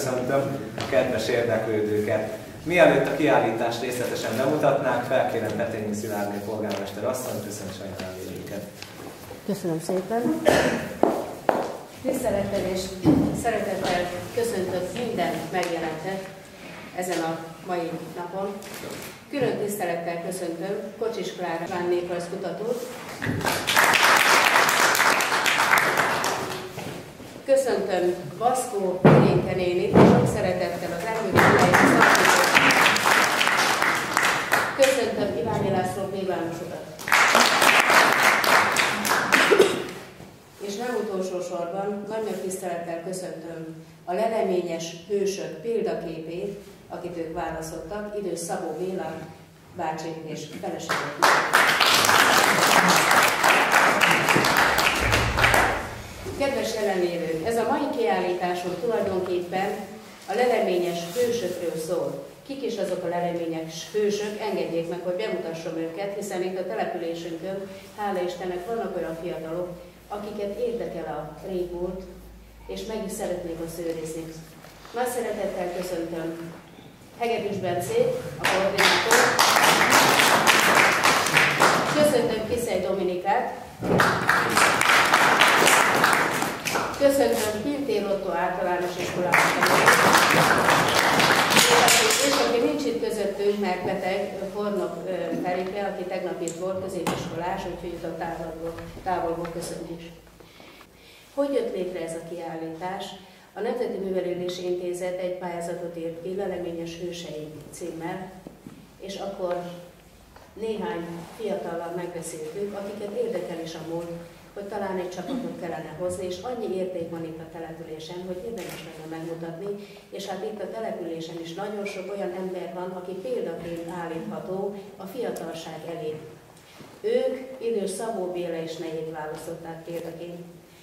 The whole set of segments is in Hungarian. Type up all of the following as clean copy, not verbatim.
köszöntöm a kedves érdeklődőket. Mielőtt a kiállítást részletesen bemutatnánk, felkérem Petényi Szilárdné polgármester asszonyt, köszöntse a jelenlévőket. Köszönöm szépen. Tisztelettel és szeretettel köszöntök minden megjelentet ezen a mai napon. Külön tisztelettel köszöntöm Kocsis Klára néprajzkutatót. Köszöntöm Vaszkó Irénke nénit, sok szeretettel az elművelői szakmát. Köszöntöm Iványi László plébánosokat. És nem utolsó sorban nagyobb tisztelettel köszöntöm a leleményes hősök példaképét, akit ők választottak, Idős Szabó Béla bácsi és feleséget. Kedves jelenlévők, ez a mai kiállításunk tulajdonképpen a leleményes hősökről szól. Kik is azok a leleményes hősök? Engedjék meg, hogy bemutassam őket, hiszen itt a településünkön, hála Istennek, vannak olyan fiatalok, akiket érdekel a régmúlt, és meg is szeretnék azt őrizni. Nagy szeretettel köszöntöm Hegedűs Bencét, a koordinátor. Köszöntöm Kiszely Dominikát. Köszöntöm Pintér Otto általános iskolában. És aki nincs itt közöttünk, mert beteg, Fornok Ferike, aki tegnap itt volt, középiskolás, úgyhogy itt a távolból köszönés. Hogy jött létre ez a kiállítás? A Nemzeti Művelődési Intézet egy pályázatot írt ki, Leleményes hősei címmel, és akkor néhány fiatallal megbeszéltük, akiket érdekel is a múlt, hogy talán egy csapatot kellene hozni, és annyi érték van itt a településen, hogy érdemes lenne megmutatni, és hát itt a településen is nagyon sok olyan ember van, aki példaként állítható a fiatalság elé. Ők Idős Szabó Béla és nejét választották példaként.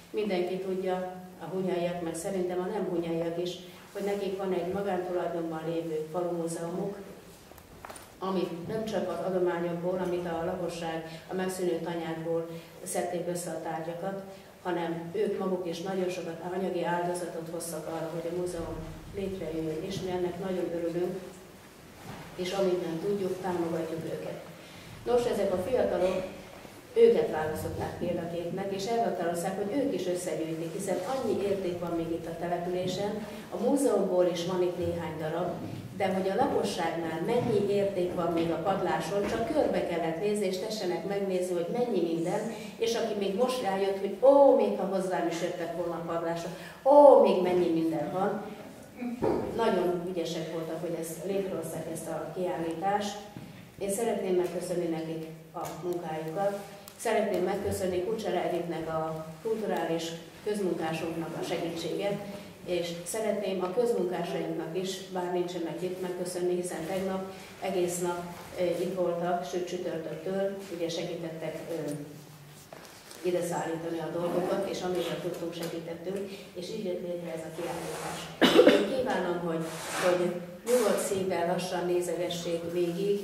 Mindenki tudja, a hunyaiak, meg szerintem a nem hunyaiak is, hogy nekik van egy magántulajdonban lévő falumúzeumuk, amit nem csak az adományokból, amit a lakosság a megszűnő tanyákból szedték össze a tárgyakat, hanem ők maguk is nagyon sokat anyagi áldozatot hoztak arra, hogy a múzeum létrejöjjön, és mi ennek nagyon örülünk, és amit nem tudjuk, támogatjuk őket. Nos, ezek a fiatalok őket választották példaképnek, és elhatározták, hogy ők is összegyűjtik, hiszen annyi érték van még itt a településen, a múzeumból is van itt néhány darab, de hogy a lakosságnál mennyi érték van még a padláson, csak körbe kellett nézni, és tessenek megnézni, hogy mennyi minden, és aki még most rájött, hogy még ha hozzám is jöttek volna a padlásra, még mennyi minden van. Nagyon ügyesek voltak, hogy létrehozták ezt a kiállítást. Én szeretném megköszönni nekik a munkájukat. Szeretném megköszönni Kucsera Editnek, a kulturális közmunkásunknak a segítséget, és szeretném a közmunkásainknak is, bár nincsenek itt, megköszönni, hiszen tegnap egész nap itt voltak, sőt csütörtöktől, ugye segítettek ide szállítani a dolgokat, és amire tudtunk, segítettünk, és így jött létre ez a kiállítás. Én kívánom, hogy nyugodt szívvel lassan nézegessék végig,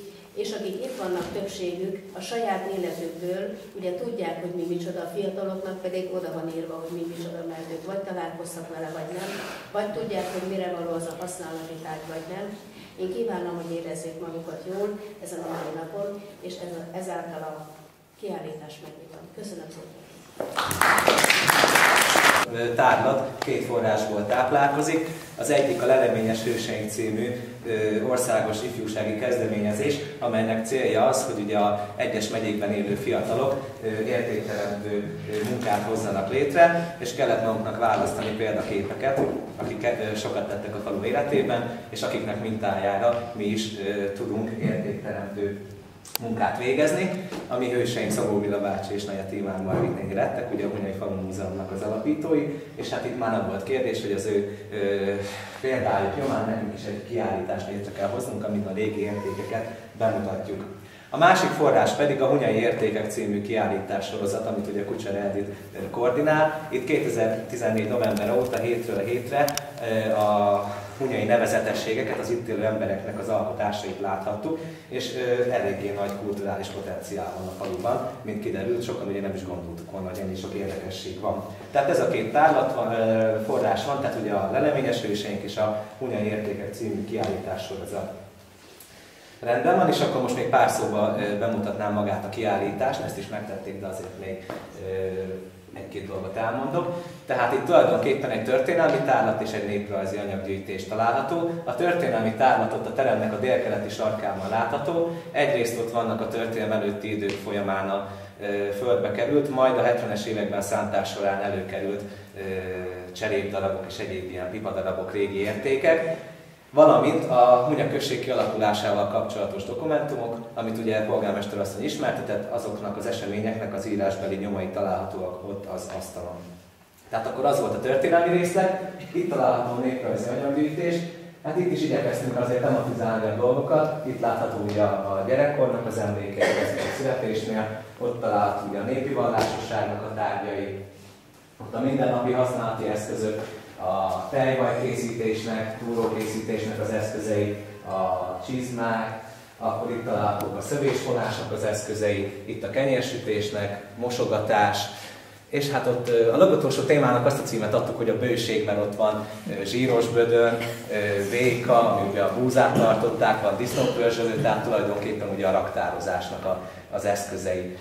és akik itt vannak többségük, a saját életükből, ugye tudják, hogy mi micsoda, a fiataloknak pedig oda van írva, hogy mi micsoda, mert ők vagy találkoztak vele, vagy nem, vagy tudják, hogy mire való az a használati tárgy, vagy nem. Én kívánom, hogy érezzék magukat jól ezen a mai napon, és ezáltal a kiállítás megvan. Köszönöm szépen! Tárlat két forrásból táplálkozik. Az egyik a Leleményes hőseink című országos ifjúsági kezdeményezés, amelynek célja az, hogy ugye a egyes megyékben élő fiatalok értékteremtő munkát hozzanak létre, és kellett maguknak választani példaképeket, akik sokat tettek a falu életében, és akiknek mintájára mi is tudunk értékteremtő munkát végezni. A mi hőseink Szabó Béla bácsi és Nagy Iván Margit néni lettek, ugye a Hunyai Falu Múzeumnak az alapítói, és hát itt már nem volt kérdés, hogy az ő példájuk nyomán nekünk is egy kiállítást létre kell hoznunk, amit a régi értékeket bemutatjuk. A másik forrás pedig a Hunyai Értékek című kiállítás sorozat, amit ugye Kucsera Edit koordinál. Itt 2014. november óta hétről hétre a hunyai nevezetességeket, az itt élő embereknek az alkotásait láthattuk, és eléggé nagy kulturális potenciál van a faluban, mint kiderült, sokan ugye nem is gondoltuk volna, hogy ennyi sok érdekesség van. Tehát ez a két forrás van, tehát ugye a leleményes őseink és a Hunyai Értékek című kiállítássorozat. Rendben van, és akkor most még pár szóval bemutatnám magát a kiállítást, ezt is megtették, de azért még egy-két dolgot elmondok. Tehát itt tulajdonképpen egy történelmi tárlat és egy néprajzi anyaggyűjtés található. A történelmi tárlat ott a teremnek a délkeleti sarkában látható. Egyrészt ott vannak a történelem előtti idők folyamán a földbe került, majd a 70-es években a szántás során előkerült cserépdarabok és egyéb ilyen pipadarabok, régi értékek, valamint a Hunya község kialakulásával kapcsolatos dokumentumok, amit ugye a polgármester asszony ismertetett, azoknak az eseményeknek az írásbeli nyomai találhatóak ott az asztalon. Tehát akkor az volt a történelmi részleg, itt található a néprajzi anyaggyűjtés. Hát itt is igyekeztünk azért tematizálni a dolgokat, itt látható ugye a gyerekkornak az emlékei, a születésnél, ott található ugye a népi vallásosságnak a tárgyai, ott a mindennapi használati eszközök, a tejvajkészítésnek, túrókészítésnek az eszközei, a csizmák, akkor itt találhatók a szövésfonásnak az eszközei, itt a kenyérsütésnek, mosogatás, és hát ott a legutolsó témának azt a címet adtuk, hogy a bőség, mert ott van zsíros bödön, véka, ami ugye a búzát tartották, van disznópörzsölő, tehát tulajdonképpen ugye a raktározásnak az eszközei.